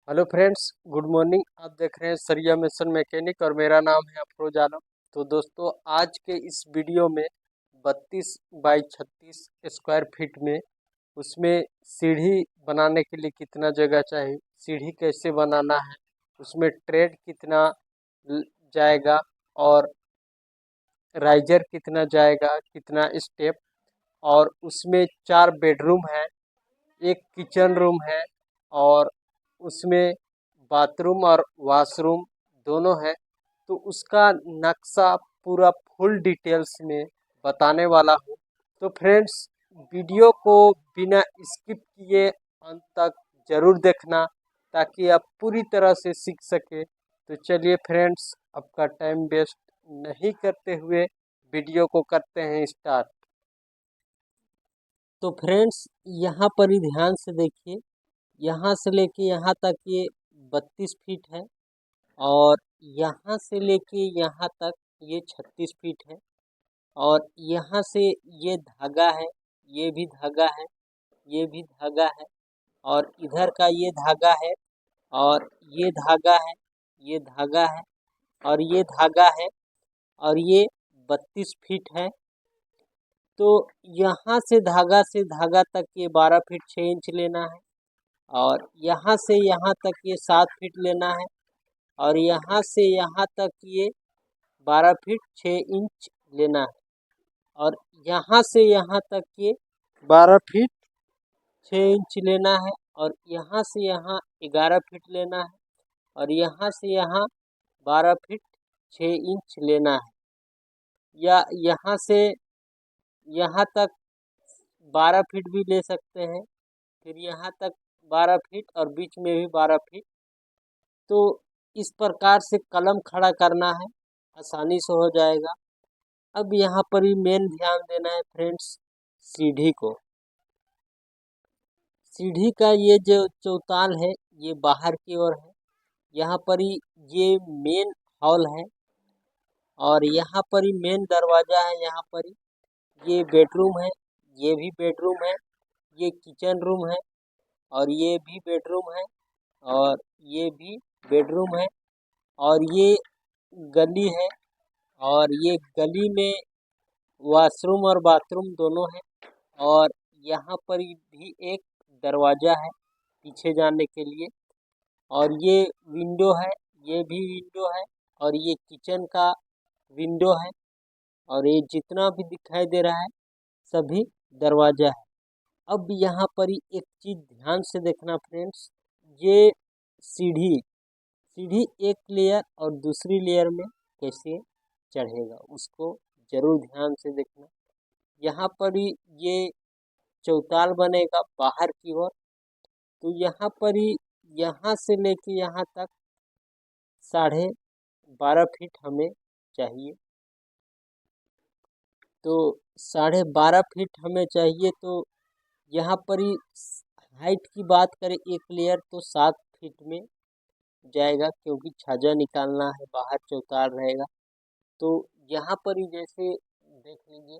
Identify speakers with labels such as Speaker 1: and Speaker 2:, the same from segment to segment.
Speaker 1: Hello friends, good morning. आप देख रहे हैं सरिया मिशन मैकेनिक और मेरा नाम है अफरोज आलम। तो दोस्तों, आज के इस वीडियो में 32 बाई 36 स्क्वायर फीट में उसमें सीढ़ी बनाने के लिए कितना जगह चाहिए, सीढ़ी कैसे बनाना है, उसमें ट्रेड कितना जाएगा और राइजर कितना जाएगा, कितना स्टेप, और उसमें 4 बेडरूम है, एक किचन रूम है और उसमें बाथरूम और वॉशरूम दोनों है। तो उसका नक्शा पूरा फुल डिटेल्स में बताने वाला हूँ। तो फ्रेंड्स, वीडियो को बिना स्किप किए अंत तक जरूर देखना ताकि आप पूरी तरह से सीख सके। तो चलिए फ्रेंड्स, आपका टाइम वेस्ट नहीं करते हुए वीडियो को करते हैं स्टार्ट। तो फ्रेंड्स, यहाँ पर ही ध्यान से देखिए, यहाँ से लेके यहाँ तक ये 32 फीट है और यहाँ से लेके यहाँ तक ये 36 फीट है और यहाँ से ये धागा है, ये भी धागा है, ये भी धागा है और इधर का ये धागा है और ये धागा है, ये धागा है और ये धागा है और ये 32 फीट है। तो यहाँ से धागा तक ये 12 फीट 6 इंच लेना है और यहाँ से यहाँ तक ये 7 फीट लेना है और यहाँ से यहाँ तक ये 12 फीट 6 इंच लेना है और यहाँ से यहाँ तक ये 12 फीट 6 इंच लेना है और यहाँ से यहाँ 11 फीट लेना है और यहाँ से यहाँ 12 फीट 6 इंच लेना है, या यहाँ से यहाँ तक 12 फीट भी ले सकते हैं, फिर यहाँ तक 12 फीट और बीच में भी 12 फीट। तो इस प्रकार से कलम खड़ा करना है, आसानी से हो जाएगा। अब यहाँ पर ही मेन ध्यान देना है फ्रेंड्स, सीढ़ी को। सीढ़ी का ये जो चौताल है ये बाहर की ओर है, यहाँ पर ही ये मेन हॉल है और यहाँ पर ही मेन दरवाजा है। यहाँ पर ही ये बेडरूम है, ये भी बेडरूम है, ये किचन रूम है और ये भी बेडरूम है और ये भी बेडरूम है और ये गली है और ये गली में वॉशरूम और बाथरूम दोनों है और यहाँ पर भी एक दरवाजा है पीछे जाने के लिए और ये विंडो है, ये भी विंडो है और ये किचन का विंडो है और ये जितना भी दिखाई दे रहा है सभी दरवाजा है। अब यहाँ पर ही एक चीज ध्यान से देखना फ्रेंड्स, ये सीढ़ी सीढ़ी एक लेयर और दूसरी लेयर में कैसे चढ़ेगा उसको जरूर ध्यान से देखना। यहाँ पर ही ये चौताल बनेगा बाहर की ओर, तो यहाँ पर ही यहाँ से लेके यहाँ तक 12.5 फीट हमें चाहिए। तो 12.5 फीट हमें चाहिए। तो यहाँ पर ही हाइट की बात करें एक लेयर तो 7 फीट में जाएगा क्योंकि छाजा निकालना है, बाहर चौताल रहेगा। तो यहाँ पर ही जैसे देख लीजिए,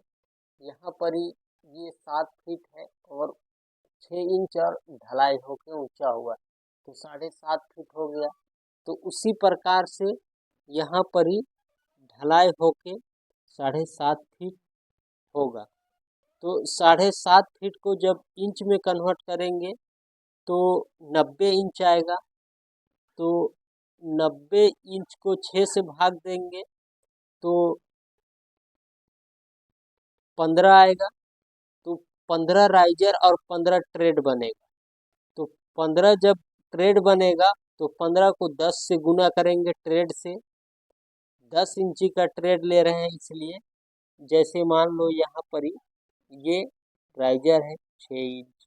Speaker 1: यहाँ पर ही ये 7 फीट है और 6 इंच और ढलाई होके ऊंचा हुआ है, तो 7.5 फीट हो गया। तो उसी प्रकार से यहाँ पर ही ढलाई होके 7.5 फीट होगा। तो 7.5 फीट को जब इंच में कन्वर्ट करेंगे तो 90 इंच आएगा। तो 90 इंच को 6 से भाग देंगे तो 15 आएगा। तो 15 राइजर और 15 ट्रेड बनेगा। तो 15 जब ट्रेड बनेगा तो 15 को 10 से गुना करेंगे ट्रेड से। 10 इंची का ट्रेड ले रहे हैं, इसलिए जैसे मान लो यहाँ पर ही ये राइजर है 6 इंच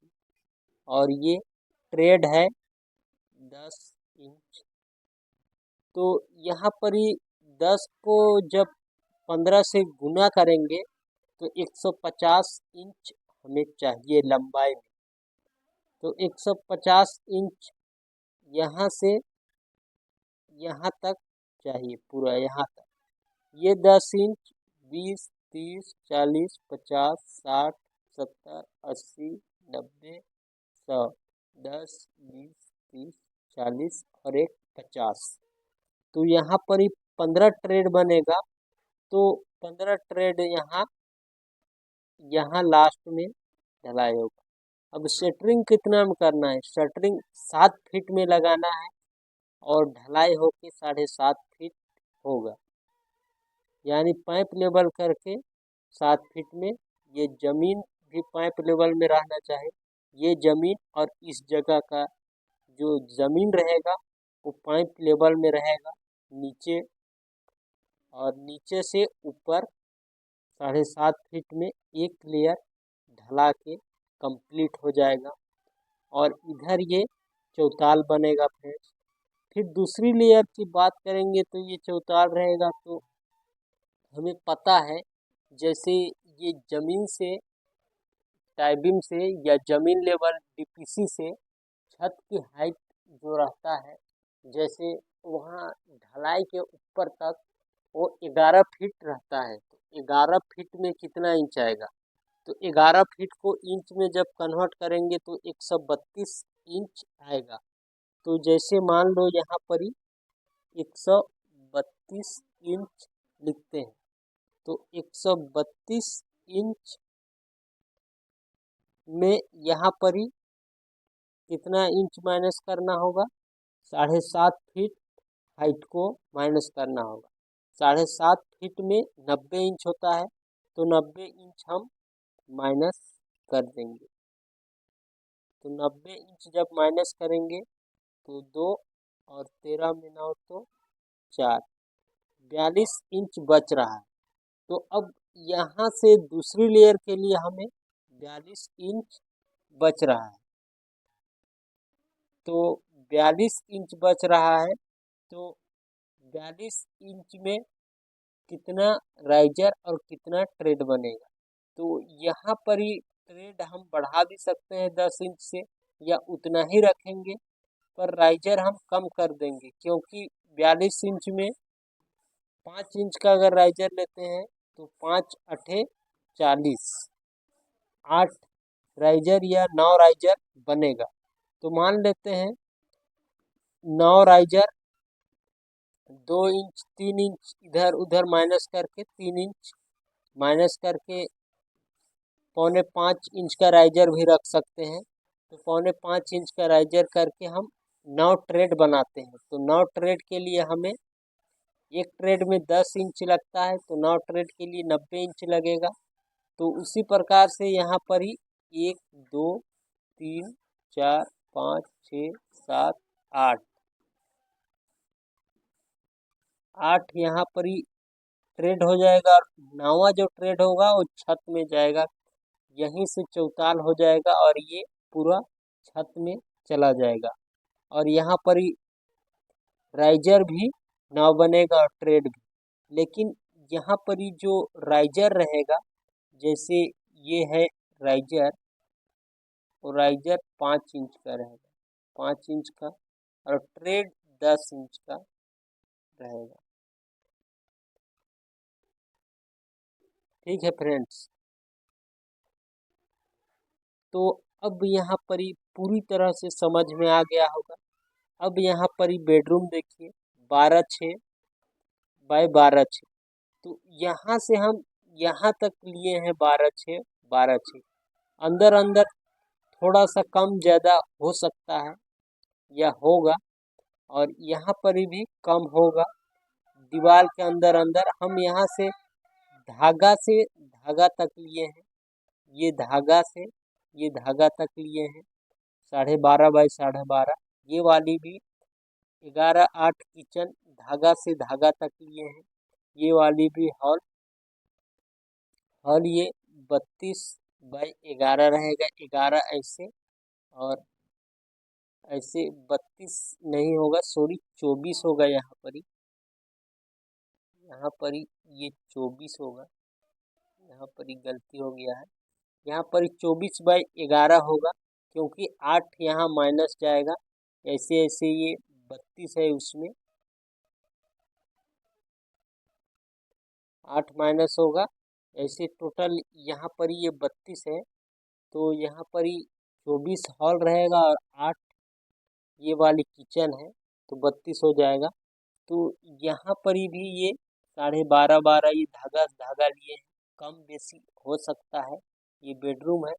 Speaker 1: और ये ट्रेड है 10 इंच। तो यहाँ पर ही 10 को जब 15 से गुना करेंगे तो 150 इंच हमें चाहिए लंबाई में। तो 150 इंच यहाँ से यहाँ तक चाहिए, पूरा यहाँ तक। ये 10 इंच 20 30 40 50 60 70 80 90 100 10 20 30 40 और एक 50। तो यहाँ पर ही 15 ट्रेड बनेगा। तो 15 ट्रेड यहाँ लास्ट में ढलाई होगा। अब शटरिंग कितना में करना है? शटरिंग 7 फीट में लगाना है और ढलाई होके 7.5 फीट होगा। यानी पाइप लेवल करके 7 फीट में, ये जमीन भी पाइप लेवल में रहना चाहिए। ये जमीन और इस जगह का जो जमीन रहेगा वो पाइप लेवल में रहेगा नीचे, और नीचे से ऊपर 7.5 फीट में एक लेयर ढला के कंप्लीट हो जाएगा। और इधर ये चौताल बनेगा फ्रेंड्स। फिर दूसरी लेयर की बात करेंगे तो ये चौताल रहेगा। तो हमें पता है जैसे ये जमीन से टाइबिंग से या जमीन लेवल डीपीसी से छत की हाइट जो रहता है, जैसे वहाँ ढलाई के ऊपर तक वो 11 फीट रहता है। तो 11 फीट में कितना इंच आएगा? तो 11 फीट को इंच में जब कन्वर्ट करेंगे तो 132 इंच आएगा। तो जैसे मान लो यहाँ पर ही 132 इंच लिखते हैं। तो 132 इंच में यहाँ पर ही कितना इंच माइनस करना होगा? 7.5 फीट हाइट को माइनस करना होगा। 7.5 फीट में 90 इंच होता है। तो 90 इंच हम माइनस कर देंगे। तो 90 इंच जब माइनस करेंगे तो 2 और 13 में 9 तो 4, 42 इंच बच रहा है। तो अब यहाँ से दूसरी लेयर के लिए हमें 42 इंच बच रहा है। तो 42 इंच बच रहा है। तो 42 इंच में कितना राइजर और कितना ट्रेड बनेगा? तो यहाँ पर ही ट्रेड हम बढ़ा भी सकते हैं 10 इंच से, या उतना ही रखेंगे, पर राइजर हम कम कर देंगे। क्योंकि 42 इंच में 5 इंच का अगर राइजर लेते हैं तो 5 अठे 40, 8 राइजर या 9 राइजर बनेगा। तो मान लेते हैं 9 राइजर, 2 इंच 3 इंच इधर उधर माइनस करके 3 इंच माइनस करके 4.25 इंच का राइजर भी रख सकते हैं। तो 4.25 इंच का राइजर करके हम 9 ट्रेड बनाते हैं। तो 9 ट्रेड के लिए हमें एक ट्रेड में 10 इंच लगता है, तो 9 ट्रेड के लिए 90 इंच लगेगा। तो उसी प्रकार से यहाँ पर ही 1 2 3 4 5 6 7 8 8 यहाँ पर ही ट्रेड हो जाएगा। और 9वां जो ट्रेड होगा वो छत में जाएगा, यहीं से चौताल हो जाएगा और ये पूरा छत में चला जाएगा। और यहाँ पर ही राइजर भी 9 बनेगा और ट्रेड भी। लेकिन यहाँ पर ही जो राइजर रहेगा, जैसे ये है राइजर, और राइजर 5 इंच का रहेगा, 5 इंच का, और ट्रेड 10 इंच का रहेगा। ठीक है फ्रेंड्स। तो अब यहाँ पर ही पूरी तरह से समझ में आ गया होगा। अब यहाँ पर ही बेडरूम देखिए 12/6 बाय 12/6। तो यहाँ से हम यहाँ तक लिए हैं 12/6 12/6। अंदर अंदर थोड़ा सा कम ज़्यादा हो सकता है या होगा, और यहाँ पर भी कम होगा। दीवार के अंदर अंदर हम यहाँ से धागा तक लिए हैं। ये धागा से ये धागा तक लिए हैं 12.5 बाय 12.5। ये वाली भी 11/8 किचन धागा से धागा तक लिए हैं। ये वाली भी हॉल ये 32 बाय 11 रहेगा। 11 ऐसे और ऐसे 32 नहीं होगा, सॉरी 24 होगा। यहाँ पर ही ये 24 होगा। यहाँ पर ही गलती हो गया है। यहाँ पर ही 24 बाय 11 होगा, क्योंकि 8 यहाँ माइनस जाएगा। ऐसे ऐसे ये 32 है, उसमें 8 माइनस होगा। ऐसे टोटल यहाँ पर ये 32 है। तो यहाँ पर ही 24 हॉल रहेगा और 8 ये वाली किचन है तो 32 हो जाएगा। तो यहाँ पर ही भी ये 12.5 ये धागा धागा लिए हैं, कम बेसी हो सकता है। ये बेडरूम है।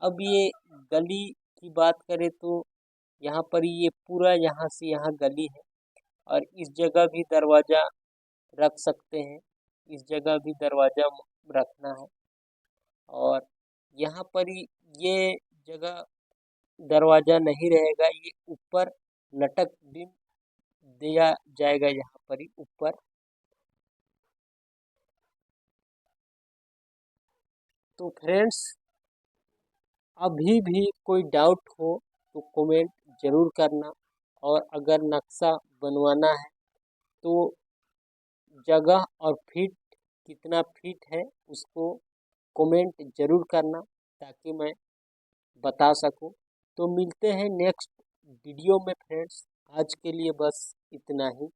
Speaker 1: अब ये गली की बात करें तो यहाँ पर ये पूरा यहाँ से यहाँ गली है, और इस जगह भी दरवाज़ा रख सकते हैं, इस जगह भी दरवाज़ा रखना है। और यहाँ पर ही ये जगह दरवाज़ा नहीं रहेगा, ये ऊपर लटक भी दिया जाएगा यहाँ पर ही ऊपर। तो फ्रेंड्स, अभी भी कोई डाउट हो तो कमेंट ज़रूर करना, और अगर नक्शा बनवाना है तो जगह और फीट कितना फीट है उसको कमेंट ज़रूर करना, ताकि मैं बता सकूं। तो मिलते हैं नेक्स्ट वीडियो में फ्रेंड्स, आज के लिए बस इतना ही।